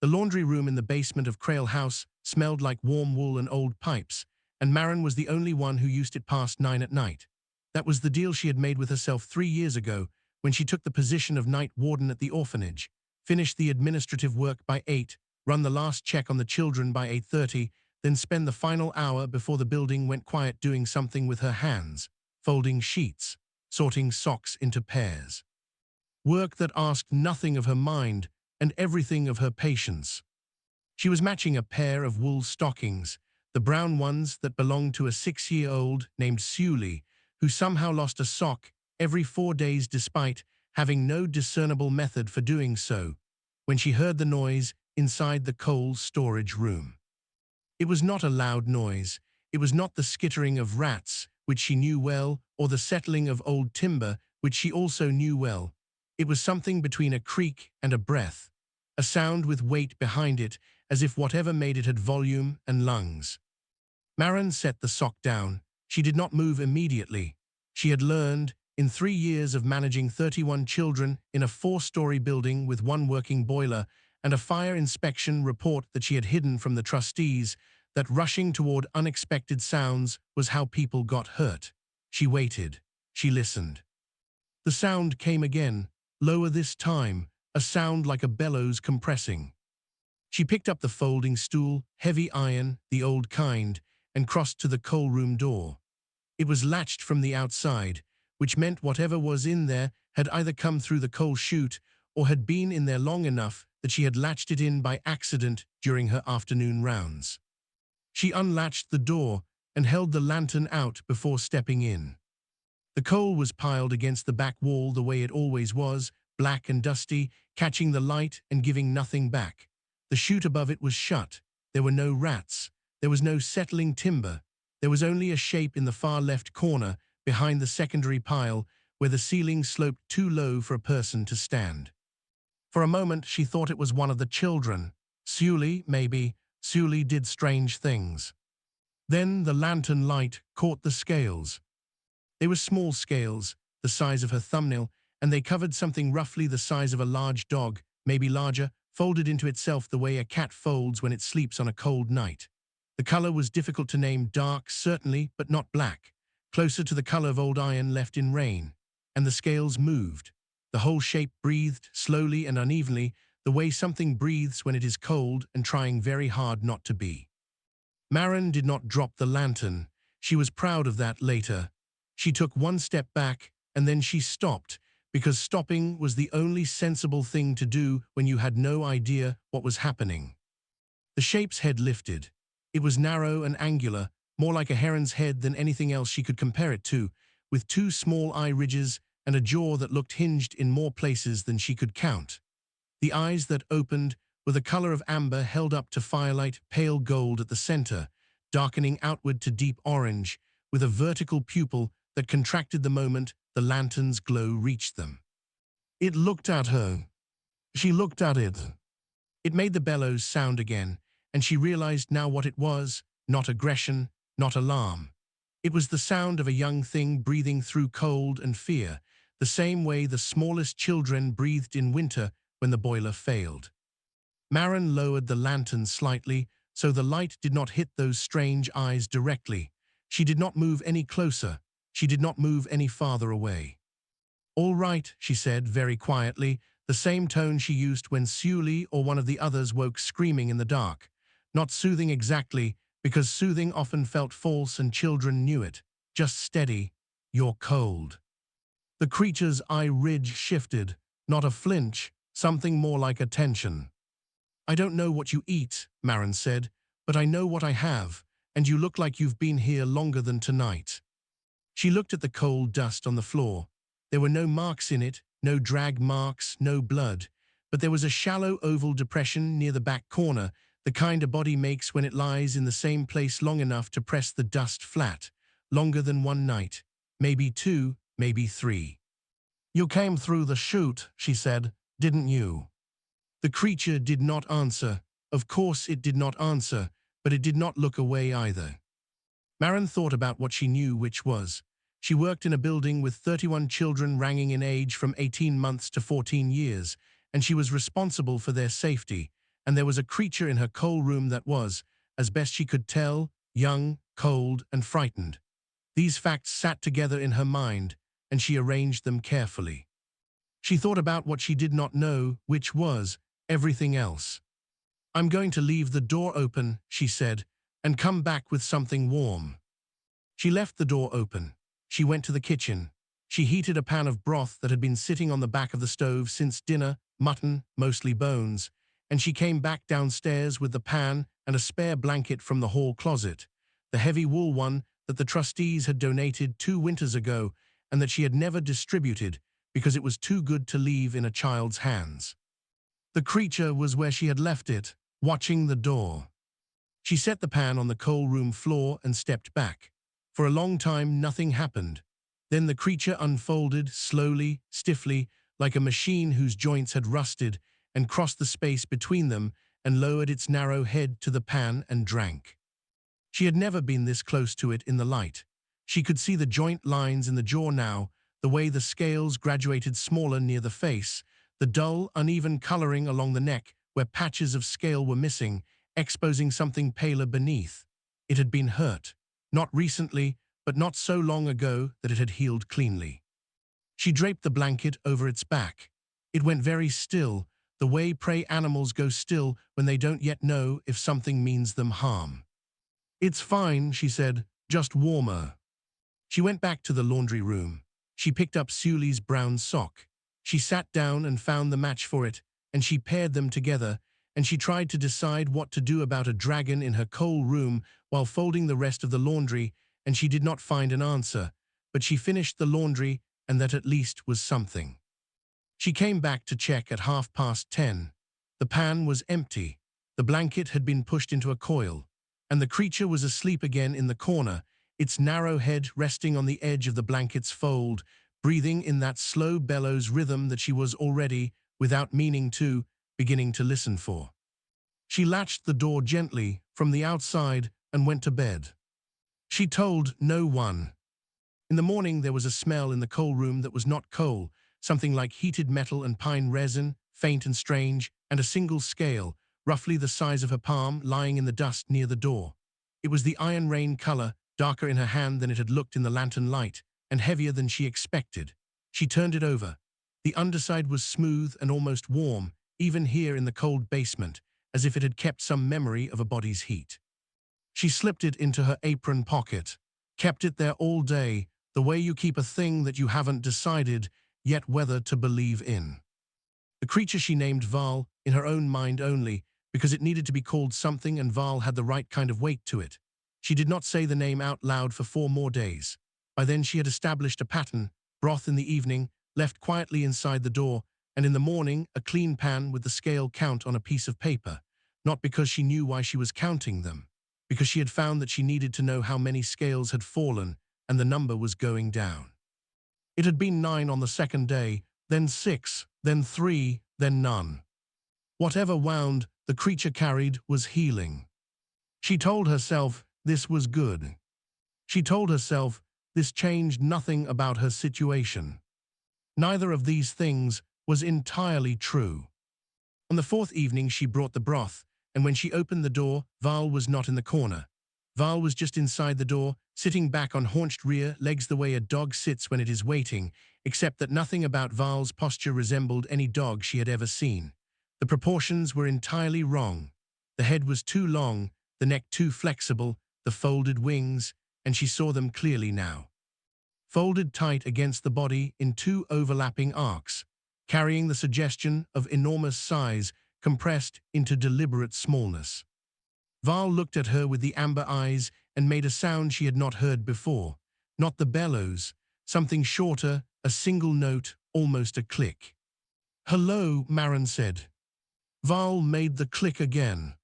The laundry room in the basement of Krail House smelled like warm wool and old pipes, and Marin was the only one who used it past 9 at night. That was the deal she had made with herself 3 years ago when she took the position of night warden at the orphanage, finished the administrative work by 8, run the last check on the children by 8:30, then spend the final hour before the building went quiet doing something with her hands, folding sheets, sorting socks into pairs. Work that asked nothing of her mind and everything of her patience. She was matching a pair of wool stockings, the brown ones that belonged to a 6-year-old named Sully, who somehow lost a sock every 4 days despite having no discernible method for doing so, when she heard the noise inside the coal storage room. It was not a loud noise. It was not the skittering of rats, which she knew well, or the settling of old timber, which she also knew well. It was something between a creak and a breath, a sound with weight behind it, as if whatever made it had volume and lungs. Marin set the sock down. She did not move immediately. She had learned, in 3 years of managing 31 children in a 4-story building with 1 working boiler and a fire inspection report that she had hidden from the trustees, that rushing toward unexpected sounds was how people got hurt. She waited. She listened. The sound came again, lower this time, a sound like a bellows compressing. She picked up the folding stool, heavy iron, the old kind, and crossed to the coal room door. It was latched from the outside, which meant whatever was in there had either come through the coal chute or had been in there long enough that she had latched it in by accident during her afternoon rounds. She unlatched the door and held the lantern out before stepping in. The coal was piled against the back wall the way it always was, black and dusty, catching the light and giving nothing back. The chute above it was shut. There were no rats. There was no settling timber. There was only a shape in the far left corner, behind the secondary pile, where the ceiling sloped too low for a person to stand. For a moment she thought it was one of the children. Sully, maybe. Sully did strange things. Then the lantern light caught the scales. They were small scales, the size of her thumbnail, and they covered something roughly the size of a large dog, maybe larger, folded into itself the way a cat folds when it sleeps on a cold night. The color was difficult to name, dark, certainly, but not black, closer to the color of old iron left in rain. And the scales moved. The whole shape breathed, slowly and unevenly, the way something breathes when it is cold and trying very hard not to be. Marin did not drop the lantern. She was proud of that later. She took 1 step back, and then she stopped, because stopping was the only sensible thing to do when you had no idea what was happening. The shape's head lifted. It was narrow and angular, more like a heron's head than anything else she could compare it to, with 2 small eye ridges and a jaw that looked hinged in more places than she could count. The eyes that opened were the color of amber held up to firelight, pale gold at the center, darkening outward to deep orange, with a vertical pupil that contracted the moment the lantern's glow reached them. It looked at her. She looked at it. It made the bellows sound again, and she realized now what it was, not aggression, not alarm. It was the sound of a young thing breathing through cold and fear, the same way the smallest children breathed in winter when the boiler failed. Marin lowered the lantern slightly, so the light did not hit those strange eyes directly. She did not move any closer. She did not move any farther away. "All right," she said very quietly, the same tone she used when Sully or one of the others woke screaming in the dark. Not soothing exactly, because soothing often felt false and children knew it. Just steady. "You're cold." The creature's eye ridge shifted, not a flinch, something more like a tension. "I don't know what you eat," Marin said, "but I know what I have, and you look like you've been here longer than tonight." She looked at the cold dust on the floor. There were no marks in it, no drag marks, no blood, but there was a shallow oval depression near the back corner, the kind a body makes when it lies in the same place long enough to press the dust flat, longer than 1 night, maybe 2, maybe 3. "You came through the chute," she said, "didn't you?" The creature did not answer. Of course it did not answer, but it did not look away either. Marin thought about what she knew, which was, she worked in a building with 31 children ranging in age from 18 months to 14 years, and she was responsible for their safety, and there was a creature in her coal room that was, as best she could tell, young, cold, and frightened. These facts sat together in her mind, and she arranged them carefully. She thought about what she did not know, which was everything else. "I'm going to leave the door open," she said, "and come back with something warm." She left the door open. She went to the kitchen. She heated a pan of broth that had been sitting on the back of the stove since dinner, mutton, mostly bones, and she came back downstairs with the pan and a spare blanket from the hall closet, the heavy wool one that the trustees had donated 2 winters ago and that she had never distributed because it was too good to leave in a child's hands. The creature was where she had left it, watching the door. She set the pan on the coal room floor and stepped back. For a long time, nothing happened. Then the creature unfolded, slowly, stiffly, like a machine whose joints had rusted, and crossed the space between them and lowered its narrow head to the pan and drank. She had never been this close to it in the light. She could see the joint lines in the jaw now, the way the scales graduated smaller near the face, the dull, uneven coloring along the neck where patches of scale were missing, exposing something paler beneath. It had been hurt. Not recently, but not so long ago that it had healed cleanly. She draped the blanket over its back. It went very still, the way prey animals go still when they don't yet know if something means them harm. "It's fine," she said, "just warmer." She went back to the laundry room. She picked up Sully's brown sock. She sat down and found the match for it, and she paired them together, and she tried to decide what to do about a dragon in her coal room while folding the rest of the laundry, and she did not find an answer, but she finished the laundry, and that at least was something. She came back to check at 10:30. The pan was empty. The blanket had been pushed into a coil, and the creature was asleep again in the corner, its narrow head resting on the edge of the blanket's fold, breathing in that slow bellows rhythm that she was already, without meaning to, beginning to listen for. She latched the door gently from the outside and went to bed. She told no one. In the morning there was a smell in the coal room that was not coal, something like heated metal and pine resin, faint and strange, and a single scale, roughly the size of her palm, lying in the dust near the door. It was the iron rain color, darker in her hand than it had looked in the lantern light, and heavier than she expected. She turned it over. The underside was smooth and almost warm, even here in the cold basement, as if it had kept some memory of a body's heat. She slipped it into her apron pocket, kept it there all day, the way you keep a thing that you haven't decided yet whether to believe in. The creature she named Val, in her own mind only, because it needed to be called something and Val had the right kind of weight to it. She did not say the name out loud for 4 more days. By then she had established a pattern: broth in the evening, left quietly inside the door, and in the morning a clean pan with the scale count on a piece of paper, not because she knew why she was counting them, because she had found that she needed to know how many scales had fallen, and the number was going down. It had been 9 on the second day, then 6, then 3, then none. Whatever wound the creature carried was healing. She told herself this was good. She told herself this changed nothing about her situation. Neither of these things was entirely true. On the 4th evening she brought the broth, and when she opened the door, Val was not in the corner. Val was just inside the door, sitting back on haunched rear legs the way a dog sits when it is waiting, except that nothing about Val's posture resembled any dog she had ever seen. The proportions were entirely wrong. The head was too long, the neck too flexible, the folded wings, and she saw them clearly now. Folded tight against the body in 2 overlapping arcs, carrying the suggestion of enormous size compressed into deliberate smallness. Val looked at her with the amber eyes and made a sound she had not heard before. Not the bellows, something shorter, a single note, almost a click. "Hello," Marin said. Val made the click again.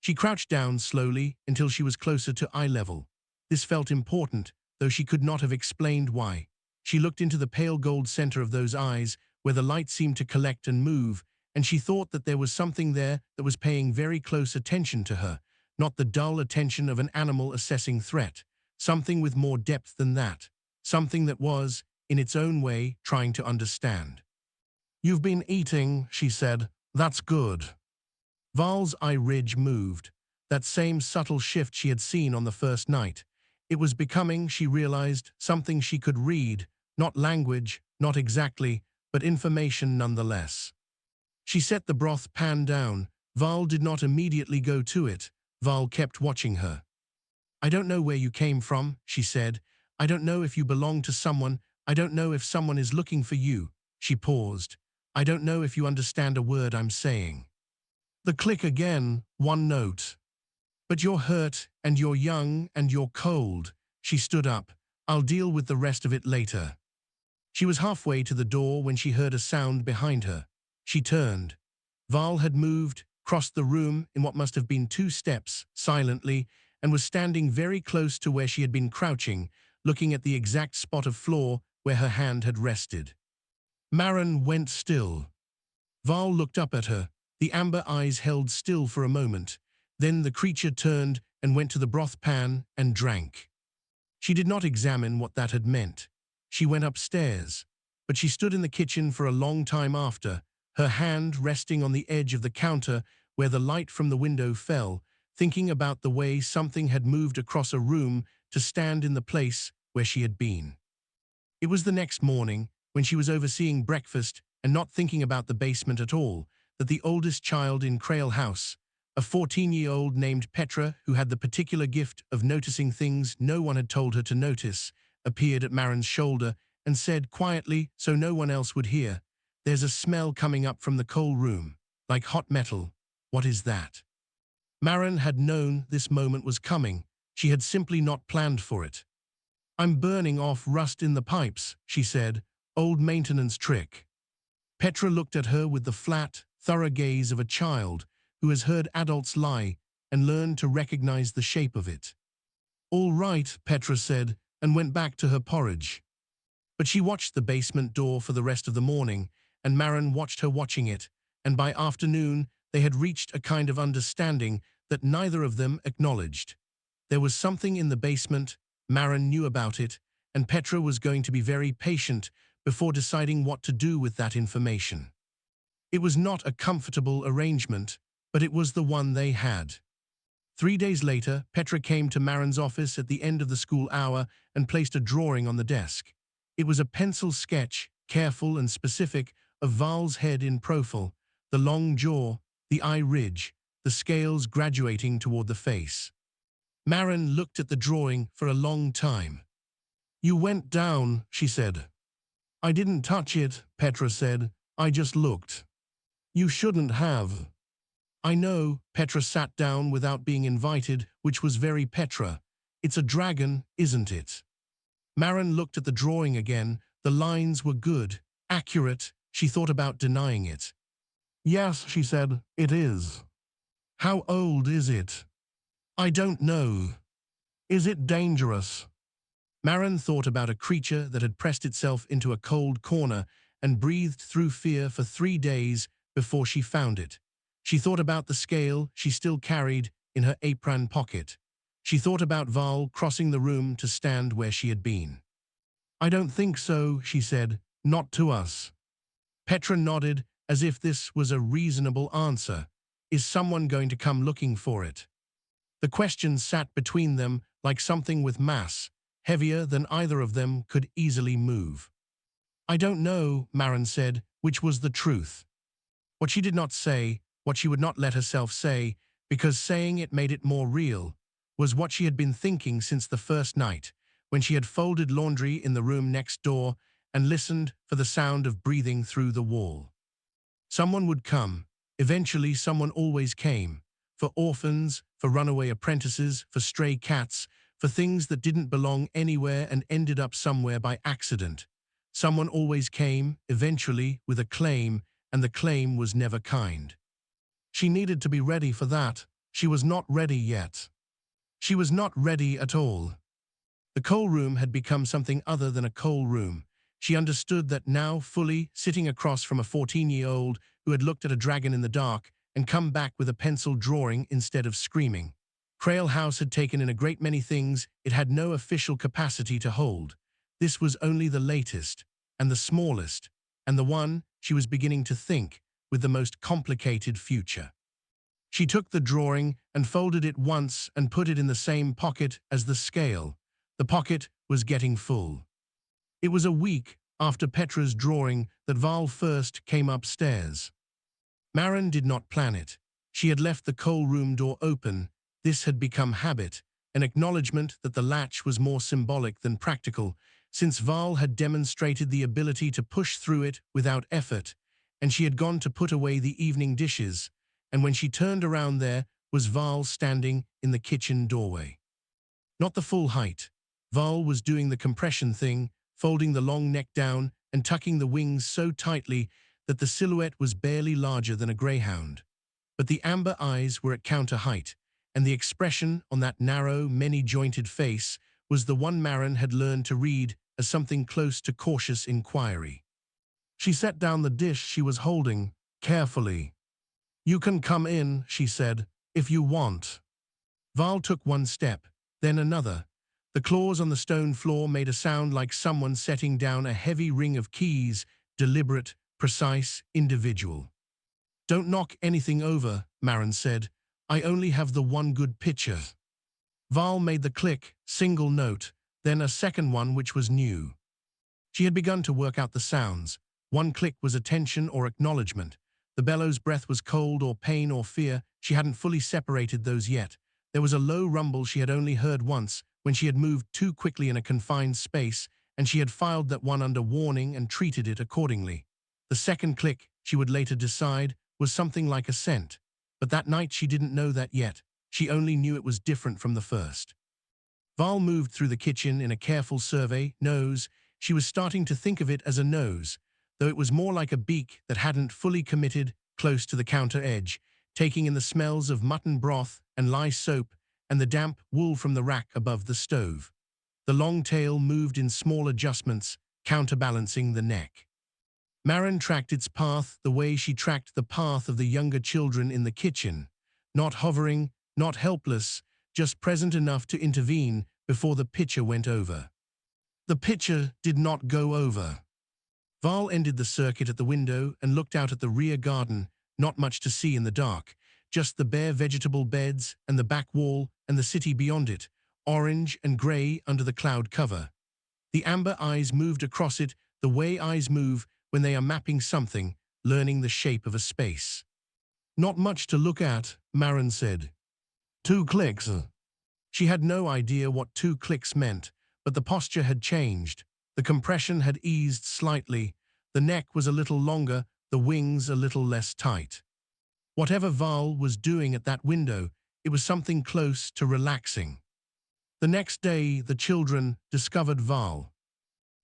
She crouched down slowly until she was closer to eye level. This felt important, though she could not have explained why. She looked into the pale gold center of those eyes, where the light seemed to collect and move, and she thought that there was something there that was paying very close attention to her, not the dull attention of an animal assessing threat, something with more depth than that, something that was, in its own way, trying to understand. "You've been eating," she said. "That's good." Val's eye ridge moved, that same subtle shift she had seen on the first night. It was becoming, she realized, something she could read, not language, not exactly, but information nonetheless. She set the broth pan down. Val did not immediately go to it. Val kept watching her. "I don't know where you came from," she said. "I don't know if you belong to someone. I don't know if someone is looking for you." She paused. "I don't know if you understand a word I'm saying." The click again, one note. "But you're hurt, and you're young, and you're cold." She stood up. "I'll deal with the rest of it later." She was halfway to the door when she heard a sound behind her. She turned. Val had moved, crossed the room in what must have been 2 steps, silently, and was standing very close to where she had been crouching, looking at the exact spot of floor where her hand had rested. Marin went still. Val looked up at her, the amber eyes held still for a moment. Then the creature turned and went to the broth pan and drank. She did not examine what that had meant. She went upstairs, but she stood in the kitchen for a long time after, her hand resting on the edge of the counter where the light from the window fell, thinking about the way something had moved across a room to stand in the place where she had been. It was the next morning, when she was overseeing breakfast and not thinking about the basement at all, that the oldest child in Crail House, a 14-year-old named Petra who had the particular gift of noticing things no one had told her to notice, appeared at Marin's shoulder and said quietly so no one else would hear, "There's a smell coming up from the coal room, like hot metal. What is that?" Marin had known this moment was coming. She had simply not planned for it. "I'm burning off rust in the pipes," she said. "Old maintenance trick." Petra looked at her with the flat, thorough gaze of a child who has heard adults lie and learned to recognize the shape of it. "All right," Petra said, and went back to her porridge. But she watched the basement door for the rest of the morning, and Marin watched her watching it, and by afternoon they had reached a kind of understanding that neither of them acknowledged. There was something in the basement, Marin knew about it, and Petra was going to be very patient before deciding what to do with that information. It was not a comfortable arrangement, but it was the one they had. 3 days later, Petra came to Marin's office at the end of the school hour and placed a drawing on the desk. It was a pencil sketch, careful and specific, of Val's head in profile, the long jaw, the eye ridge, the scales graduating toward the face. Marin looked at the drawing for a long time. "You went down," she said. "I didn't touch it," Petra said. "I just looked." "You shouldn't have." "I know." Petra sat down without being invited, which was very Petra. "It's a dragon, isn't it?" Marin looked at the drawing again. The lines were good, accurate. She thought about denying it. "Yes," she said, "it is." "How old is it?" "I don't know." "Is it dangerous?" Marin thought about a creature that had pressed itself into a cold corner and breathed through fear for 3 days before she found it. She thought about the scale she still carried in her apron pocket. She thought about Val crossing the room to stand where she had been. "I don't think so," she said. "Not to us." Petra nodded as if this was a reasonable answer. Is someone going to come looking for it? The question sat between them like something with mass, heavier than either of them could easily move. "I don't know," Marin said, which was the truth. What she did not say, what she would not let herself say, because saying it made it more real, was what she had been thinking since the first night, when she had folded laundry in the room next door and listened for the sound of breathing through the wall. Someone would come. Eventually, someone always came. For orphans, for runaway apprentices, for stray cats, for things that didn't belong anywhere and ended up somewhere by accident. Someone always came, eventually, with a claim, and the claim was never kind. She needed to be ready for that. She was not ready yet. She was not ready at all. The coal room had become something other than a coal room. She understood that now, fully, sitting across from a 14-year-old who had looked at a dragon in the dark and come back with a pencil drawing instead of screaming. Crail House had taken in a great many things it had no official capacity to hold. This was only the latest, and the smallest, and the one, she was beginning to think, with the most complicated future. She took the drawing and folded it once and put it in the same pocket as the scale. The pocket was getting full. It was a week after Petra's drawing that Val first came upstairs. Maren did not plan it. She had left the coal room door open. This had become habit, an acknowledgement that the latch was more symbolic than practical, since Val had demonstrated the ability to push through it without effort, and she had gone to put away the evening dishes, and when she turned around there was Val standing in the kitchen doorway. Not the full height. Val was doing the compression thing, folding the long neck down and tucking the wings so tightly that the silhouette was barely larger than a greyhound. But the amber eyes were at counter height, and the expression on that narrow, many-jointed face was the one Maren had learned to read as something close to cautious inquiry. She set down the dish she was holding, carefully. "You can come in," she said, "if you want." Val took one step, then another. The claws on the stone floor made a sound like someone setting down a heavy ring of keys, deliberate, precise, individual. "Don't knock anything over," Maren said. "I only have the one good picture." Val made the click, single note, then a second one which was new. She had begun to work out the sounds. One click was attention or acknowledgement. The bellow's breath was cold or pain or fear. She hadn't fully separated those yet. There was a low rumble she had only heard once, when she had moved too quickly in a confined space, and she had filed that one under warning and treated it accordingly. The second click, she would later decide, was something like a scent. But that night she didn't know that yet. She only knew it was different from the first. Val moved through the kitchen in a careful survey. Nose. She was starting to think of it as a nose, though it was more like a beak that hadn't fully committed, close to the counter edge, taking in the smells of mutton broth and lye soap and the damp wool from the rack above the stove. The long tail moved in small adjustments, counterbalancing the neck. Maren tracked its path the way she tracked the path of the younger children in the kitchen, not hovering, not helpless, just present enough to intervene before the pitcher went over. The pitcher did not go over. Val ended the circuit at the window and looked out at the rear garden, not much to see in the dark, just the bare vegetable beds and the back wall and the city beyond it, orange and grey under the cloud cover. The amber eyes moved across it the way eyes move when they are mapping something, learning the shape of a space. "Not much to look at," Maren said. "2 clicks." She had no idea what 2 clicks meant, but the posture had changed. The compression had eased slightly. The neck was a little longer, the wings a little less tight. Whatever Val was doing at that window, it was something close to relaxing. The next day, the children discovered Val.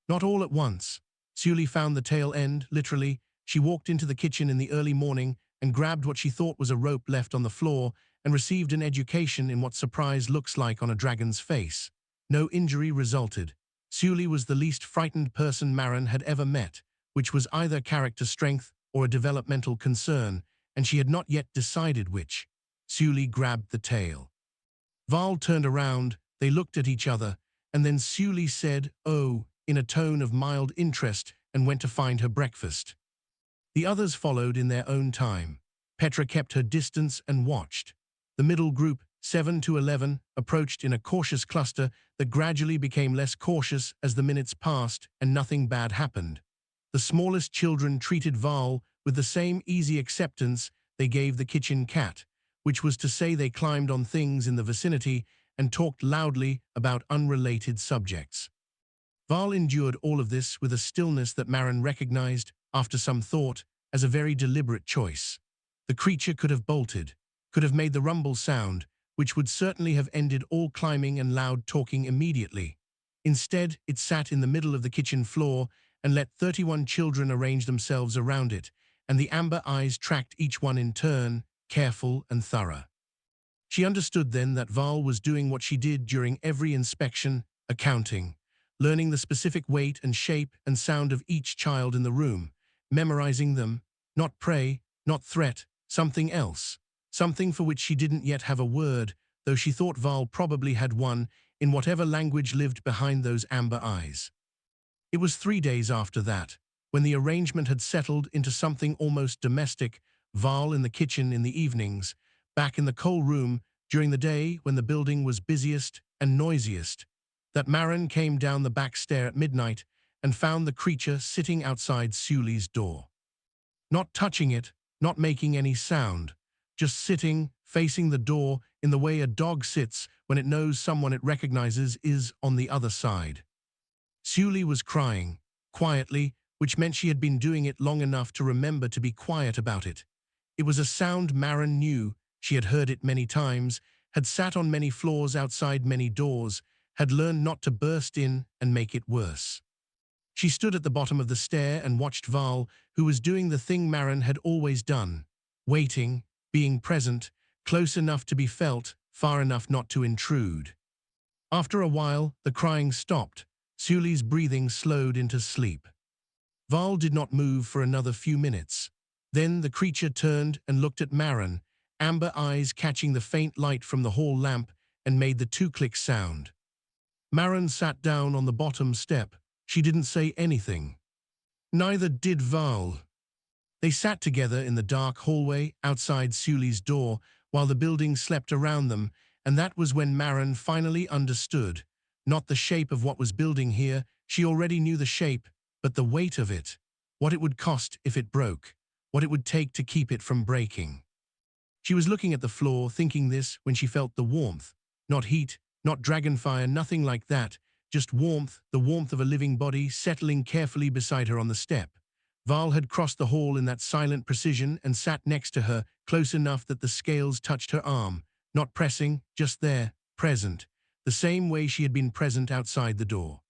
Not all at once. Sully found the tail end, literally. She walked into the kitchen in the early morning and grabbed what she thought was a rope left on the floor and received an education in what surprise looks like on a dragon's face. No injury resulted. Sully was the least frightened person Maren had ever met, which was either character strength or a developmental concern, and she had not yet decided which. Sully grabbed the tail. Val turned around, they looked at each other, and then Sully said, "Oh," in a tone of mild interest and went to find her breakfast. The others followed in their own time. Petra kept her distance and watched. The middle group, 7 to 11, approached in a cautious cluster that gradually became less cautious as the minutes passed and nothing bad happened. The smallest children treated Val with the same easy acceptance they gave the kitchen cat, which was to say they climbed on things in the vicinity and talked loudly about unrelated subjects. Val endured all of this with a stillness that Maren recognized, after some thought, as a very deliberate choice. The creature could have bolted, could have made the rumble sound, which would certainly have ended all climbing and loud talking immediately. Instead, it sat in the middle of the kitchen floor and let 31 children arrange themselves around it, and the amber eyes tracked each one in turn, careful and thorough. She understood then that Val was doing what she did during every inspection, accounting, learning the specific weight and shape and sound of each child in the room, memorizing them, not prey, not threat, something else, something for which she didn't yet have a word, though she thought Val probably had one in whatever language lived behind those amber eyes. It was 3 days after that, when the arrangement had settled into something almost domestic, Val in the kitchen in the evenings, back in the coal room, during the day when the building was busiest and noisiest, that Marin came down the back stair at midnight and found the creature sitting outside Sully's door. Not touching it, not making any sound, just sitting, facing the door in the way a dog sits when it knows someone it recognizes is on the other side. Sully was crying, quietly, which meant she had been doing it long enough to remember to be quiet about it. It was a sound Marin knew, she had heard it many times, had sat on many floors outside many doors, had learned not to burst in and make it worse. She stood at the bottom of the stair and watched Val, who was doing the thing Marin had always done, waiting, being present, close enough to be felt, far enough not to intrude. After a while, the crying stopped. Sully's breathing slowed into sleep. Val did not move for another few minutes. Then the creature turned and looked at Marin, amber eyes catching the faint light from the hall lamp, and made the two-click sound. Marin sat down on the bottom step. She didn't say anything. Neither did Val. They sat together in the dark hallway outside Sully's door while the building slept around them, and that was when Marin finally understood. Not the shape of what was building here, she already knew the shape, but the weight of it, what it would cost if it broke, what it would take to keep it from breaking. She was looking at the floor, thinking this, when she felt the warmth. Not heat, not dragonfire, nothing like that, just warmth, the warmth of a living body settling carefully beside her on the step. Val had crossed the hall in that silent precision and sat next to her, close enough that the scales touched her arm, not pressing, just there, present, the same way she had been present outside the door.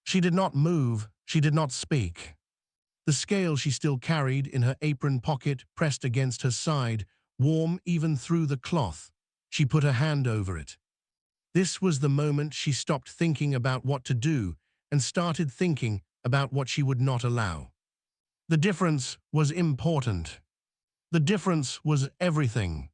She did not move, she did not speak. The scale she still carried in her apron pocket pressed against her side, warm even through the cloth. She put her hand over it. This was the moment she stopped thinking about what to do and started thinking about what she would not allow. The difference was important. The difference was everything.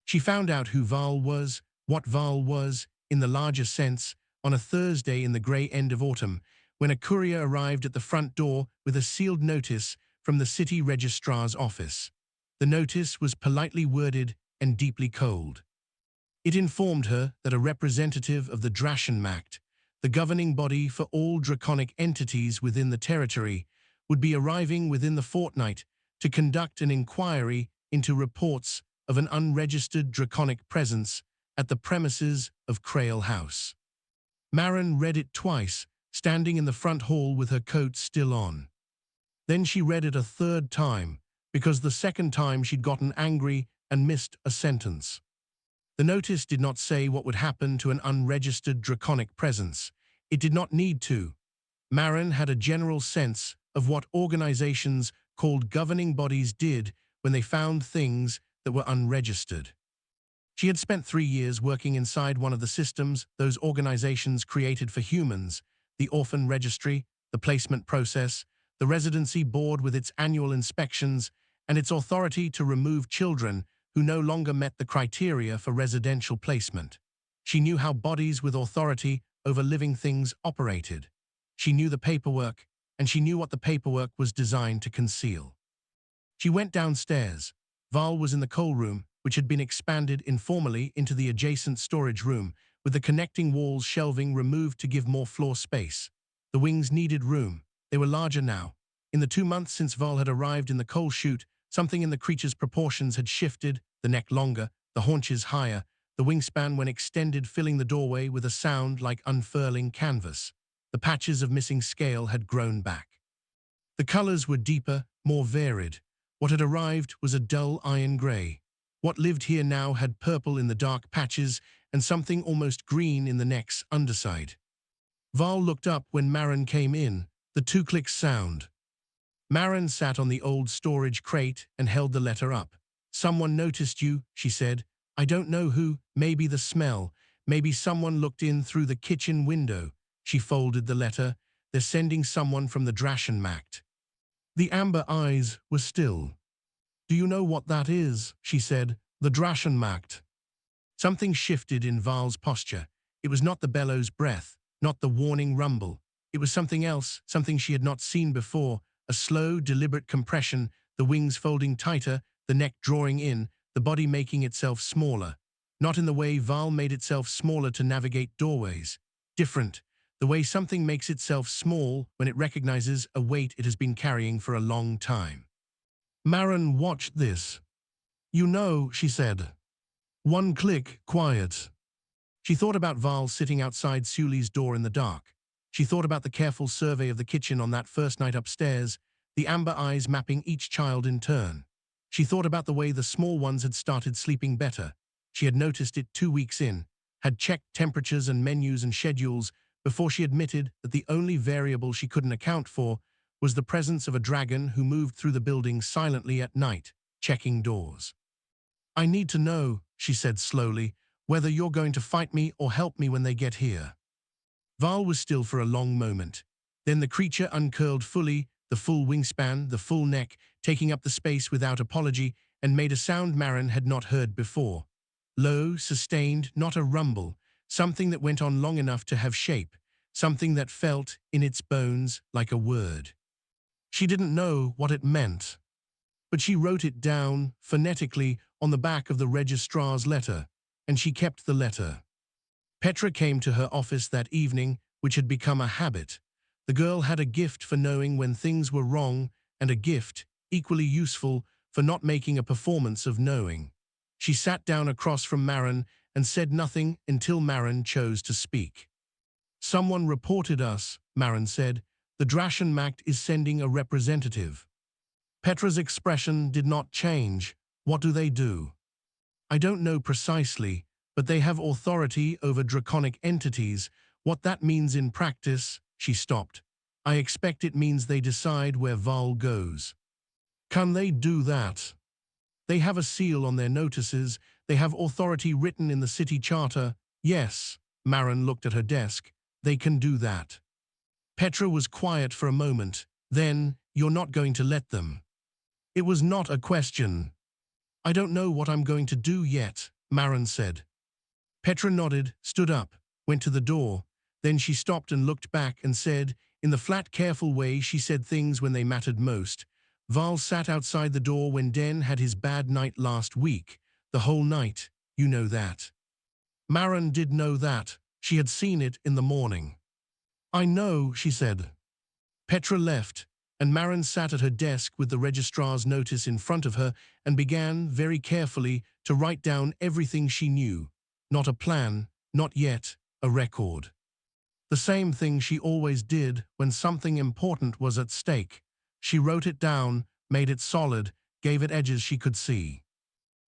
She found out who Val was, what Val was, in the larger sense, on a Thursday in the grey end of autumn, when a courier arrived at the front door with a sealed notice from the city registrar's office. The notice was politely worded and deeply cold. It informed her that a representative of the Drachenmacht, the governing body for all draconic entities within the territory, would be arriving within the fortnight to conduct an inquiry into reports of an unregistered draconic presence at the premises of Krail House. Marin read it twice, standing in the front hall with her coat still on. Then she read it a third time, because the second time she'd gotten angry and missed a sentence. The notice did not say what would happen to an unregistered draconic presence. It did not need to. Marin had a general sense of what organizations called governing bodies did when they found things that were unregistered. She had spent 3 years working inside one of the systems those organizations created for humans, the orphan registry, the placement process, the residency board with its annual inspections, and its authority to remove children who no longer met the criteria for residential placement. She knew how bodies with authority over living things operated. She knew the paperwork, and she knew what the paperwork was designed to conceal. She went downstairs. Val was in the coal room, which had been expanded informally into the adjacent storage room, with the connecting walls shelving removed to give more floor space. The wings needed room. They were larger now. In the 2 months since Val had arrived in the coal chute, something in the creature's proportions had shifted, the neck longer, the haunches higher, the wingspan when extended filling the doorway with a sound like unfurling canvas. The patches of missing scale had grown back. The colors were deeper, more varied. What had arrived was a dull iron gray. What lived here now had purple in the dark patches and something almost green in the neck's underside. Val looked up when Marin came in, the 2-click sound. Marin sat on the old storage crate and held the letter up. "Someone noticed you," she said. "I don't know who, maybe the smell, maybe someone looked in through the kitchen window." She folded the letter. "They're sending someone from the Drachenmacht." The amber eyes were still. "Do you know what that is?" she said. "The Drachenmacht." Something shifted in Val's posture. It was not the bellows breath, not the warning rumble. It was something else, something she had not seen before, a slow, deliberate compression, the wings folding tighter, the neck drawing in, the body making itself smaller. Not in the way Val made itself smaller to navigate doorways. Different, the way something makes itself small when it recognizes a weight it has been carrying for a long time. Maren watched this. "You know," she said. "One click, quiet." She thought about Val sitting outside Sully's door in the dark. She thought about the careful survey of the kitchen on that first night upstairs, the amber eyes mapping each child in turn. She thought about the way the small ones had started sleeping better. She had noticed it 2 weeks in, had checked temperatures and menus and schedules before she admitted that the only variable she couldn't account for was the presence of a dragon who moved through the building silently at night, checking doors. "I need to know," she said slowly, "whether you're going to fight me or help me when they get here." Val was still for a long moment. Then the creature uncurled fully, the full wingspan, the full neck, taking up the space without apology, and made a sound Maren had not heard before. Low, sustained, not a rumble, something that went on long enough to have shape, something that felt, in its bones, like a word. She didn't know what it meant, but she wrote it down, phonetically, on the back of the registrar's letter, and she kept the letter. Petra came to her office that evening, which had become a habit. The girl had a gift for knowing when things were wrong, and a gift, equally useful, for not making a performance of knowing. She sat down across from Maren and said nothing until Maren chose to speak. "Someone reported us," Maren said. "The Drachenmacht is sending a representative." Petra's expression did not change. "What do they do?" "I don't know precisely, but they have authority over draconic entities. What that means in practice," she stopped. "I expect it means they decide where Val goes." "Can they do that?" "They have a seal on their notices. They have authority written in the city charter." "Yes." Maren looked at her desk. "They can do that." Petra was quiet for a moment. Then, "You're not going to let them?" It was not a question. "I don't know what I'm going to do yet," Maren said. Petra nodded, stood up, went to the door. Then she stopped and looked back and said, in the flat, careful way she said things when they mattered most, "Val sat outside the door when Den had his bad night last week. The whole night, you know that." Maren did know that. She had seen it in the morning. "I know," she said. Petra left, and Maren sat at her desk with the registrar's notice in front of her and began, very carefully, to write down everything she knew. Not a plan, not yet, a record. The same thing she always did when something important was at stake. She wrote it down, made it solid, gave it edges she could see.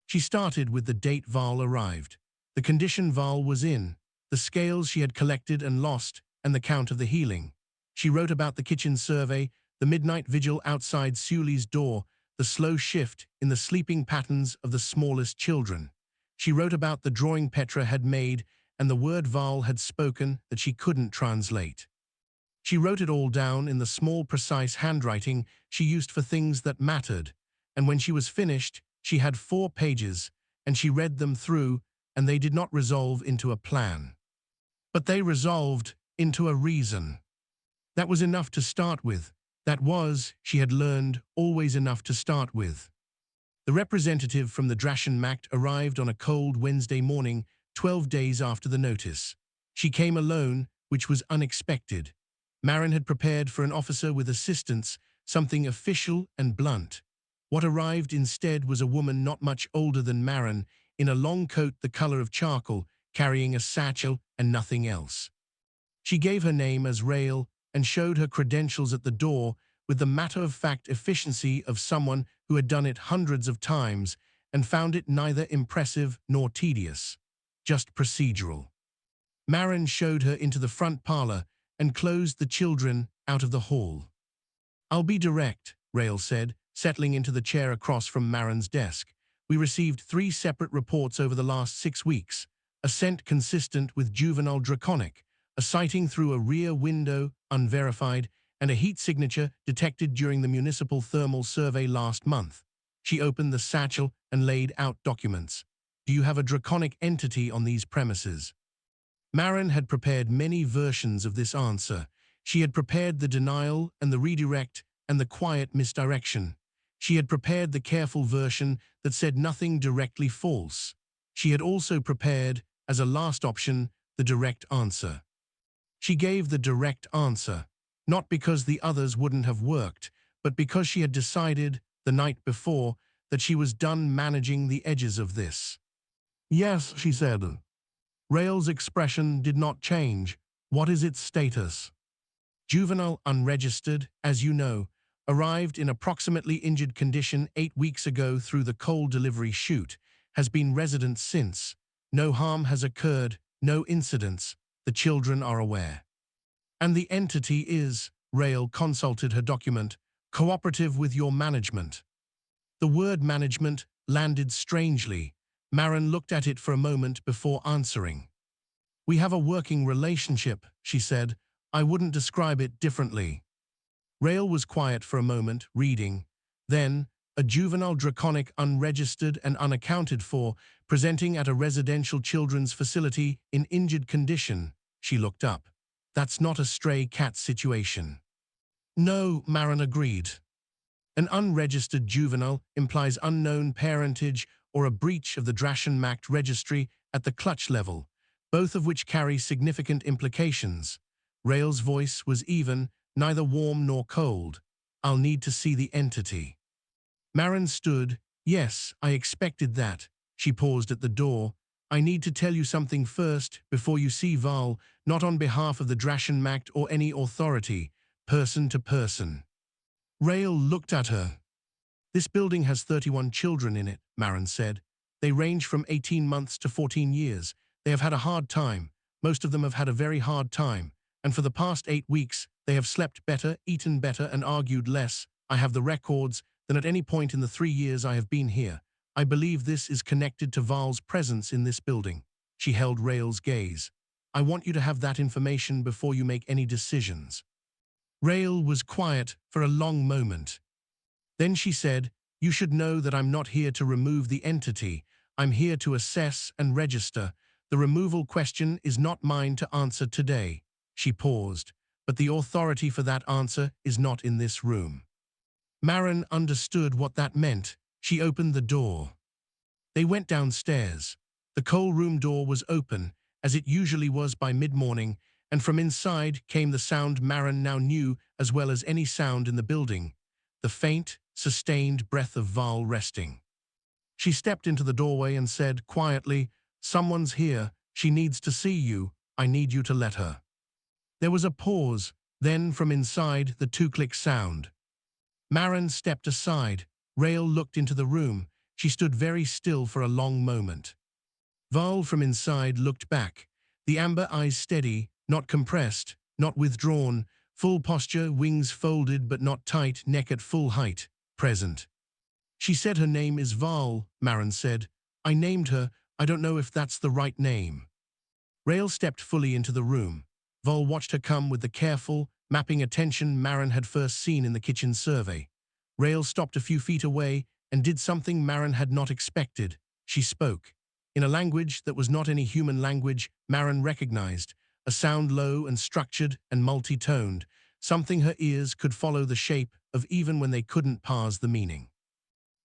She started with the date Val arrived, the condition Val was in, the scales she had collected and lost, and the count of the healing. She wrote about the kitchen survey, the midnight vigil outside Sully's door, the slow shift in the sleeping patterns of the smallest children. She wrote about the drawing Petra had made and the word Val had spoken that she couldn't translate. She wrote it all down in the small, precise handwriting she used for things that mattered, and when she was finished, she had 4 pages, and she read them through, and they did not resolve into a plan. But they resolved into a reason. That was enough to start with. That was, she had learned, always enough to start with. The representative from the Drachenmacht arrived on a cold Wednesday morning, 12 days after the notice. She came alone, which was unexpected. Maren had prepared for an officer with assistance, something official and blunt. What arrived instead was a woman not much older than Maren, in a long coat the color of charcoal, carrying a satchel and nothing else. She gave her name as Rael and showed her credentials at the door with the matter-of-fact efficiency of someone who had done it hundreds of times and found it neither impressive nor tedious, just procedural. Maren showed her into the front parlor and closed the children out of the hall. "I'll be direct," Rael said, settling into the chair across from Maren's desk. "We received 3 separate reports over the last 6 weeks, a scent consistent with juvenile draconic, a sighting through a rear window, unverified, and a heat signature detected during the municipal thermal survey last month." She opened the satchel and laid out documents. "Do you have a draconic entity on these premises?" Maren had prepared many versions of this answer. She had prepared the denial and the redirect and the quiet misdirection. She had prepared the careful version that said nothing directly false. She had also prepared, as a last option, the direct answer. She gave the direct answer, not because the others wouldn't have worked, but because she had decided, the night before, that she was done managing the edges of this. "Yes," she said. Rael's expression did not change. "What is its status?" "Juvenile unregistered, as you know, arrived in approximately injured condition 8 weeks ago through the coal delivery chute, has been resident since. No harm has occurred, no incidents. The children are aware. And the entity is," Rael consulted her document, "cooperative with your management." The word management landed strangely. Marin looked at it for a moment before answering. "We have a working relationship," she said. "I wouldn't describe it differently." Rael was quiet for a moment, reading. Then, "A juvenile draconic unregistered and unaccounted for, presenting at a residential children's facility in injured condition." She looked up. "That's not a stray cat situation." "No," Marin agreed. "An unregistered juvenile implies unknown parentage or a breach of the Drachenmacht registry at the clutch level, both of which carry significant implications." Rael's voice was even, neither warm nor cold. "I'll need to see the entity." Marin stood. "Yes, I expected that." She paused at the door. "I need to tell you something first, before you see Val, not on behalf of the Drachenmacht or any authority, person to person." Rael looked at her. "This building has 31 children in it," Marin said. "They range from 18 months to 14 years. They have had a hard time. Most of them have had a very hard time. And for the past 8 weeks, they have slept better, eaten better, and argued less. I have the records than at any point in the 3 years I have been here. I believe this is connected to Val's presence in this building." She held Rael's gaze. "I want you to have that information before you make any decisions." Rael was quiet for a long moment. Then she said, "You should know that I'm not here to remove the entity. I'm here to assess and register. The removal question is not mine to answer today." She paused. "But the authority for that answer is not in this room." Marin understood what that meant. She opened the door. They went downstairs. The coal room door was open, as it usually was by mid-morning, and from inside came the sound Marin now knew as well as any sound in the building, the faint, sustained breath of Val resting. She stepped into the doorway and said quietly, "Someone's here. She needs to see you. I need you to let her." There was a pause, then from inside the 2-click sound. Marin stepped aside. Rael looked into the room. She stood very still for a long moment. Val from inside looked back, the amber eyes steady, not compressed, not withdrawn, full posture, wings folded but not tight, neck at full height, present. "She said her name is Val," Marin said. "I named her. I don't know if that's the right name." Rael stepped fully into the room. Val watched her come with the careful, mapping attention Marin had first seen in the kitchen survey. Rael stopped a few feet away and did something Marin had not expected. She spoke. In a language that was not any human language Marin recognized, a sound low and structured and multi-toned, something her ears could follow the shape of even when they couldn't parse the meaning.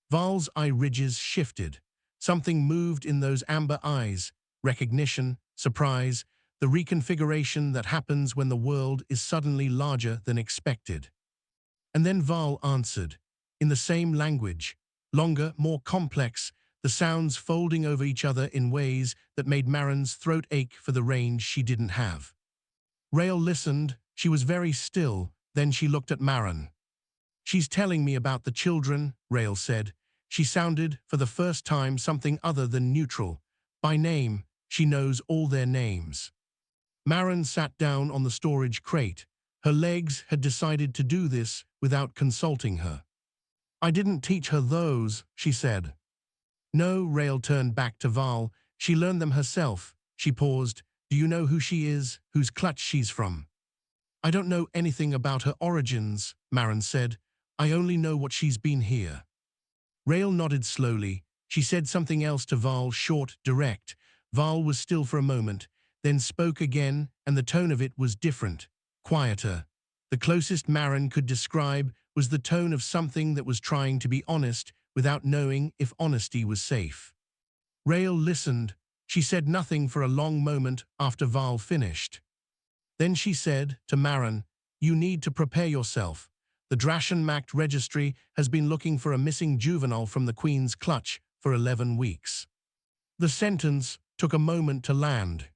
Val's eye ridges shifted. Something moved in those amber eyes, recognition, surprise, the reconfiguration that happens when the world is suddenly larger than expected. And then Val answered, in the same language, longer, more complex, the sounds folding over each other in ways that made Marin's throat ache for the range she didn't have. Rael listened. She was very still. Then she looked at Marin. "She's telling me about the children," Rael said. She sounded, for the first time, something other than neutral. By name, she knows all their names. Marin sat down on the storage crate. Her legs had decided to do this without consulting her. "I didn't teach her those," she said. "No," Rael turned back to Val. "She learned them herself." She paused. "Do you know who she is, whose clutch she's from?" "I don't know anything about her origins," Marin said. "I only know what she's been here." Rael nodded slowly. She said something else to Val, short, direct. Val was still for a moment, then spoke again, and the tone of it was different, quieter. The closest Marin could describe was the tone of something that was trying to be honest without knowing if honesty was safe. Rael listened. She said nothing for a long moment after Val finished. Then she said to Marin, "You need to prepare yourself. The Drachenmacht registry has been looking for a missing juvenile from the Queen's clutch for 11 weeks. The sentence took a moment to land.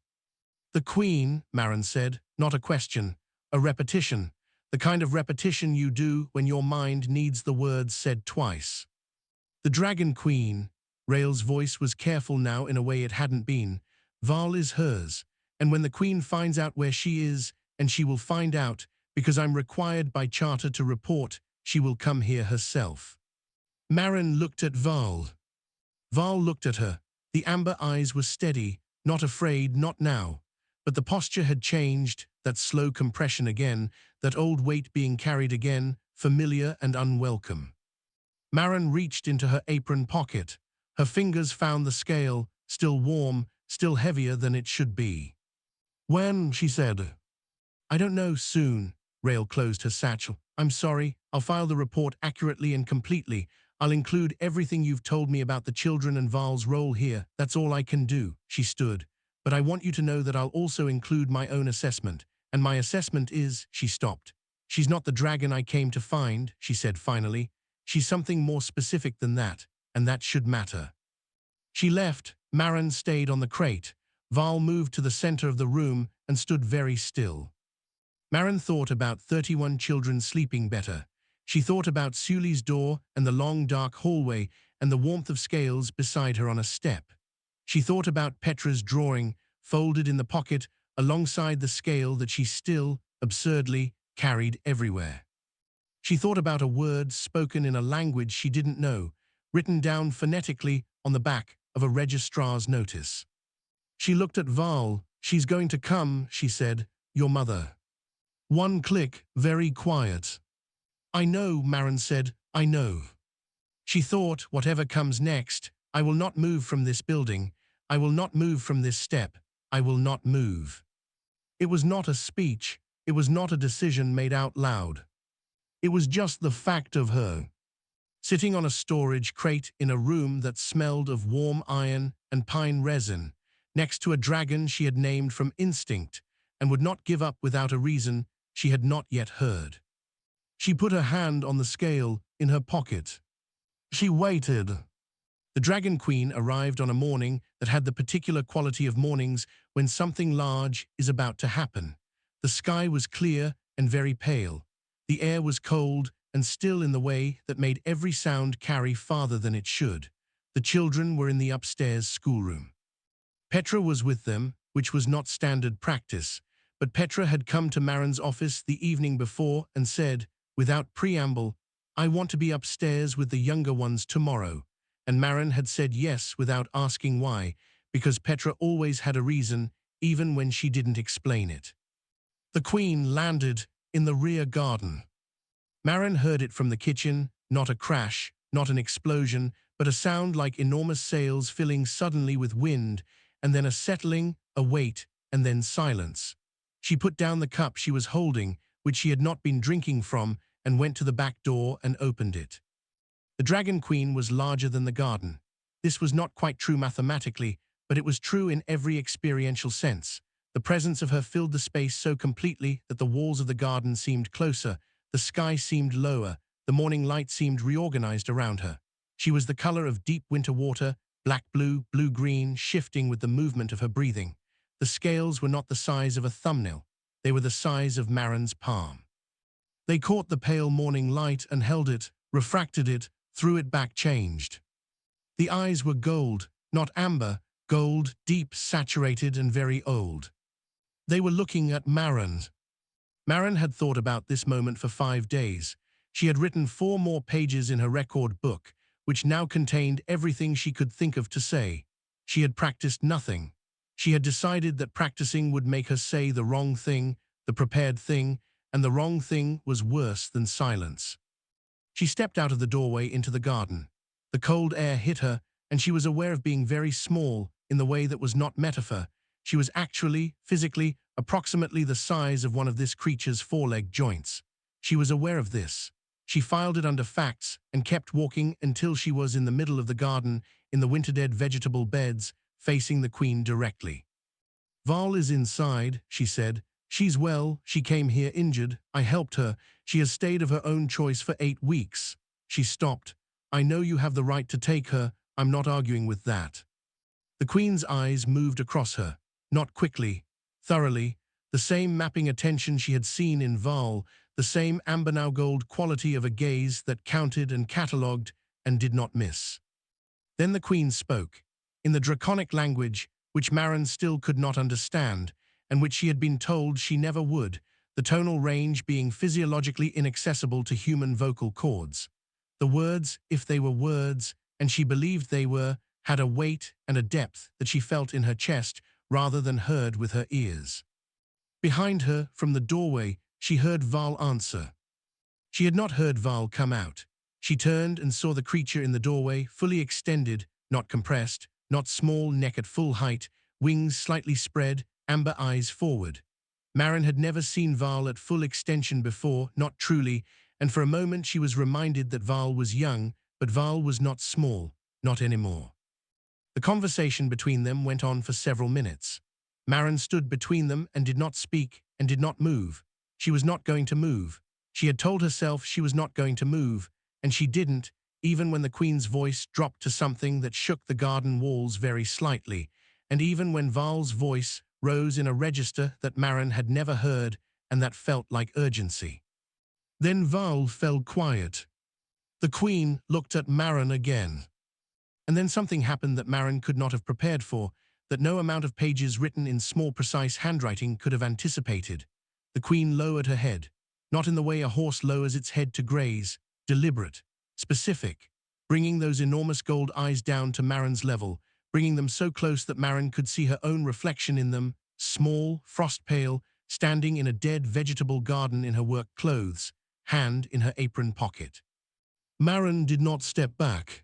The Queen, Marin said, not a question, a repetition. The kind of repetition you do when your mind needs the words said twice. The Dragon Queen, Rael's voice was careful now in a way it hadn't been. Val is hers, and when the Queen finds out where she is, and she will find out, because I'm required by charter to report, she will come here herself. Marin looked at Val. Val looked at her. The amber eyes were steady, not afraid, not now. But the posture had changed, that slow compression again, that old weight being carried again, familiar and unwelcome. Marin reached into her apron pocket. Her fingers found the scale, still warm, still heavier than it should be. "When?" she said. "I don't know, soon." Rael closed her satchel. "I'm sorry, I'll file the report accurately and completely. I'll include everything you've told me about the children and Val's role here. That's all I can do." She stood. "But I want you to know that I'll also include my own assessment. And my assessment is," she stopped. "She's not the dragon I came to find," she said finally. "She's something more specific than that, and that should matter." She left. Marin stayed on the crate. Val moved to the center of the room and stood very still. Marin thought about 31 children sleeping better. She thought about Sully's door and the long dark hallway and the warmth of scales beside her on a step. She thought about Petra's drawing, folded in the pocket alongside the scale that she still, absurdly, carried everywhere. She thought about a word spoken in a language she didn't know, written down phonetically on the back of a registrar's notice. She looked at Val. "She's going to come," she said, "your mother." One click, very quiet. "I know," Marin said, "I know." She thought, whatever comes next, I will not move from this building. I will not move from this step. I will not move. It was not a speech. It was not a decision made out loud. It was just the fact of her. Sitting on a storage crate in a room that smelled of warm iron and pine resin, next to a dragon she had named from instinct and would not give up without a reason she had not yet heard. She put her hand on the scale in her pocket. She waited. The Dragon Queen arrived on a morning that had the particular quality of mornings when something large is about to happen. The sky was clear and very pale. The air was cold and still in the way that made every sound carry farther than it should. The children were in the upstairs schoolroom. Petra was with them, which was not standard practice, but Petra had come to Marin's office the evening before and said, without preamble, "I want to be upstairs with the younger ones tomorrow." And Marin had said yes without asking why, because Petra always had a reason, even when she didn't explain it. The Queen landed in the rear garden. Marin heard it from the kitchen, not a crash, not an explosion, but a sound like enormous sails filling suddenly with wind, and then a settling, a wait, and then silence. She put down the cup she was holding, which she had not been drinking from, and went to the back door and opened it. The Dragon Queen was larger than the garden. This was not quite true mathematically, but it was true in every experiential sense. The presence of her filled the space so completely that the walls of the garden seemed closer, the sky seemed lower, the morning light seemed reorganized around her. She was the color of deep winter water, black-blue, blue-green, shifting with the movement of her breathing. The scales were not the size of a thumbnail. They were the size of Marin's palm. They caught the pale morning light and held it, refracted it, threw it back, changed. The eyes were gold, not amber, gold, deep, saturated, and very old. They were looking at Marin. Marin had thought about this moment for 5 days. She had written 4 more pages in her record book, which now contained everything she could think of to say. She had practiced nothing. She had decided that practicing would make her say the wrong thing, the prepared thing, and the wrong thing was worse than silence. She stepped out of the doorway into the garden. The cold air hit her, and she was aware of being very small in the way that was not metaphor. She was actually, physically, approximately the size of one of this creature's foreleg joints. She was aware of this. She filed it under facts and kept walking until she was in the middle of the garden, in the winter-dead vegetable beds, facing the Queen directly. "Val is inside," she said. "She's well, she came here injured, I helped her, she has stayed of her own choice for 8 weeks. She stopped. "I know you have the right to take her, I'm not arguing with that." The Queen's eyes moved across her, not quickly, thoroughly, the same mapping attention she had seen in Val, the same amber now gold quality of a gaze that counted and catalogued and did not miss. Then the Queen spoke, in the draconic language which Marin still could not understand, and which she had been told she never would, the tonal range being physiologically inaccessible to human vocal cords. The words, if they were words, and she believed they were, had a weight and a depth that she felt in her chest rather than heard with her ears. Behind her, from the doorway, she heard Val answer. She had not heard Val come out. She turned and saw the creature in the doorway, fully extended, not compressed, not small neck at full height, wings slightly spread, amber eyes forward. Marin had never seen Val at full extension before, not truly, and for a moment she was reminded that Val was young, but Val was not small, not anymore. The conversation between them went on for several minutes. Marin stood between them and did not speak and did not move. She was not going to move. She had told herself she was not going to move, and she didn't, even when the Queen's voice dropped to something that shook the garden walls very slightly, and even when Val's voice rose in a register that Marin had never heard and that felt like urgency. Then Val fell quiet. The Queen looked at Marin again. And then something happened that Marin could not have prepared for, that no amount of pages written in small precise handwriting could have anticipated. The Queen lowered her head, not in the way a horse lowers its head to graze, deliberate, specific, bringing those enormous gold eyes down to Marin's level, bringing them so close that Marin could see her own reflection in them, small, frost-pale, standing in a dead vegetable garden in her work clothes, hand in her apron pocket. Marin did not step back.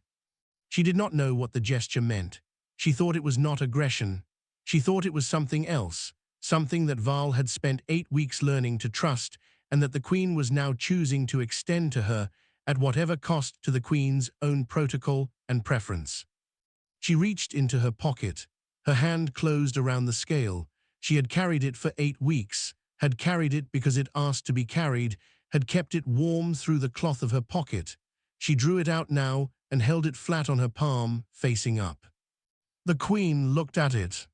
She did not know what the gesture meant. She thought it was not aggression. She thought it was something else, something that Val had spent 8 weeks learning to trust, and that the Queen was now choosing to extend to her, at whatever cost to the Queen's own protocol and preference. She reached into her pocket. Her hand closed around the scale. She had carried it for 8 weeks, had carried it because it asked to be carried, had kept it warm through the cloth of her pocket. She drew it out now and held it flat on her palm, facing up. The Queen looked at it.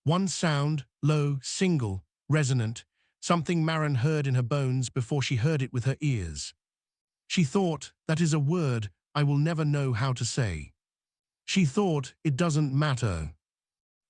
One sound, low, single, resonant, something Marin heard in her bones before she heard it with her ears. She thought, that is a word I will never know how to say. She thought, it doesn't matter.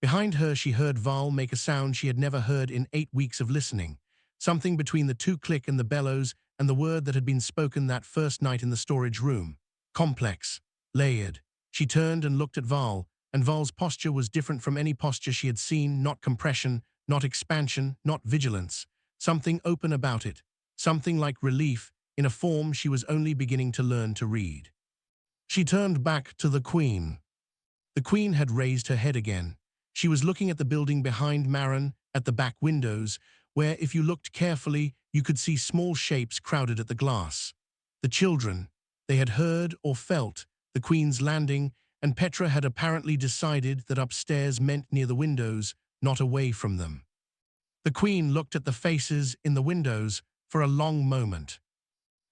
Behind her she heard Val make a sound she had never heard in 8 weeks of listening, something between the 2 click and the bellows and the word that had been spoken that first night in the storage room. Complex, layered. She turned and looked at Val, and Val's posture was different from any posture she had seen, not compression, not expansion, not vigilance. Something open about it, something like relief, in a form she was only beginning to learn to read. She turned back to the Queen. The Queen had raised her head again. She was looking at the building behind Marin, at the back windows, where, if you looked carefully, you could see small shapes crowded at the glass. The children. They had heard or felt the Queen's landing, and Petra had apparently decided that upstairs meant near the windows, not away from them. The Queen looked at the faces in the windows for a long moment.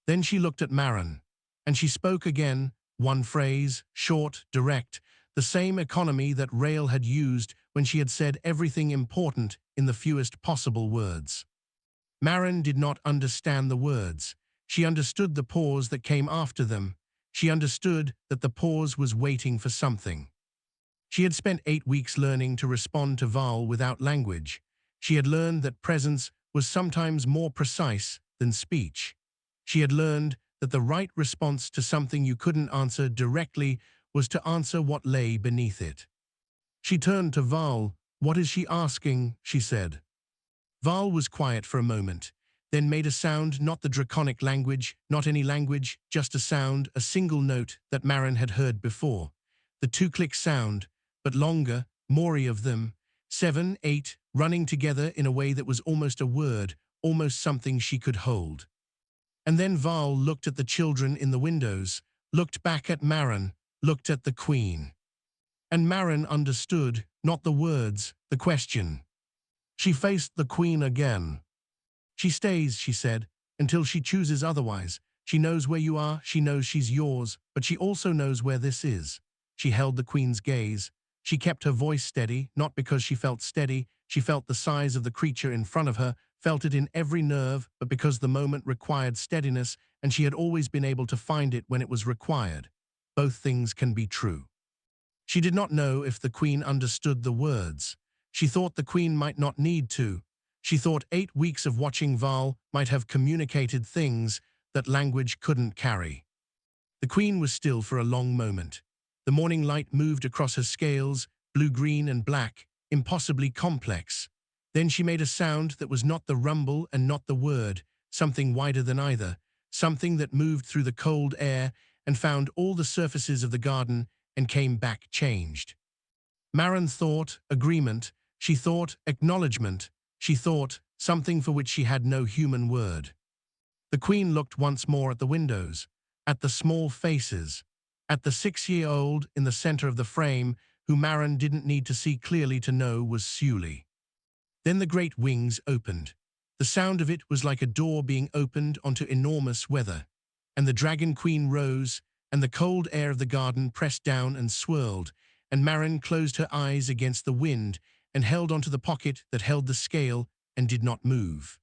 Then she looked at Marin, and she spoke again, one phrase, short, direct, the same economy that Rael had used when she had said everything important in the fewest possible words. Marin did not understand the words. She understood the pause that came after them. She understood that the pause was waiting for something. She had spent 8 weeks learning to respond to Val without language. She had learned that presence was sometimes more precise than speech. She had learned that the right response to something you couldn't answer directly was to answer what lay beneath it. She turned to Val. "What is she asking?" she said. Val was quiet for a moment, then made a sound, not the draconic language, not any language, just a sound, a single note that Marin had heard before. The 2-click sound, but longer, more of them, 7, 8, running together in a way that was almost a word, almost something she could hold. And then Val looked at the children in the windows, looked back at Marin, looked at the Queen. And Marin understood, not the words, the question. She faced the Queen again. She stays, she said, until she chooses otherwise. She knows where you are, she knows she's yours, but she also knows where this is. She held the Queen's gaze. She kept her voice steady, not because she felt steady. She felt the size of the creature in front of her, felt it in every nerve, but because the moment required steadiness, and she had always been able to find it when it was required. Both things can be true. She did not know if the Queen understood the words. She thought the Queen might not need to. She thought 8 weeks of watching Val might have communicated things that language couldn't carry. The Queen was still for a long moment. The morning light moved across her scales, blue-green and black, impossibly complex. Then she made a sound that was not the rumble and not the word, something wider than either, something that moved through the cold air and found all the surfaces of the garden and came back changed. Marin thought agreement, she thought acknowledgement, she thought something for which she had no human word. The Queen looked once more at the windows, at the small faces, at the 6-year-old in the center of the frame, who Marin didn't need to see clearly to know was Sully. Then the great wings opened. The sound of it was like a door being opened onto enormous weather. And the Dragon Queen rose, and the cold air of the garden pressed down and swirled, and Marin closed her eyes against the wind and held onto the pocket that held the scale and did not move.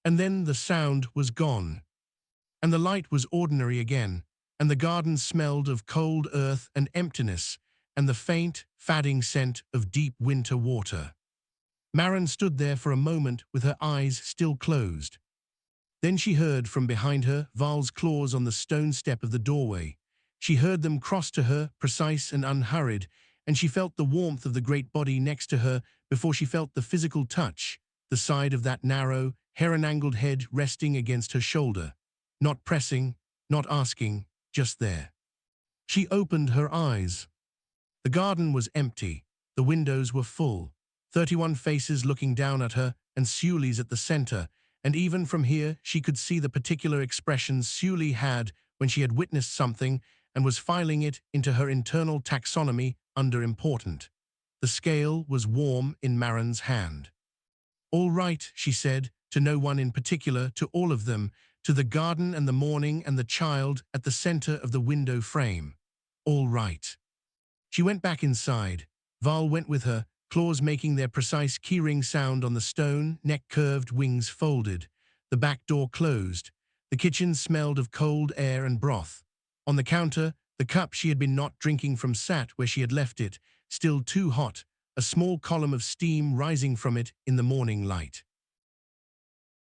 And then the sound was gone. And the light was ordinary again, and the garden smelled of cold earth and emptiness, and the faint, fading scent of deep winter water. Marin stood there for a moment with her eyes still closed. Then she heard from behind her Val's claws on the stone step of the doorway. She heard them cross to her, precise and unhurried, and she felt the warmth of the great body next to her before she felt the physical touch, the side of that narrow, heron-angled head resting against her shoulder. Not pressing, not asking, just there. She opened her eyes. The garden was empty. The windows were full. 31 faces looking down at her, and Sully's at the center, and even from here she could see the particular expressions Sully had when she had witnessed something and was filing it into her internal taxonomy under important. The scale was warm in Marin's hand. "All right," she said, to no one in particular, to all of them, to the garden and the morning and the child at the center of the window frame. "All right." She went back inside. Val went with her, claws making their precise keyring sound on the stone, neck curved, wings folded. The back door closed. The kitchen smelled of cold air and broth. On the counter, the cup she had been not drinking from sat where she had left it, still too hot, a small column of steam rising from it in the morning light.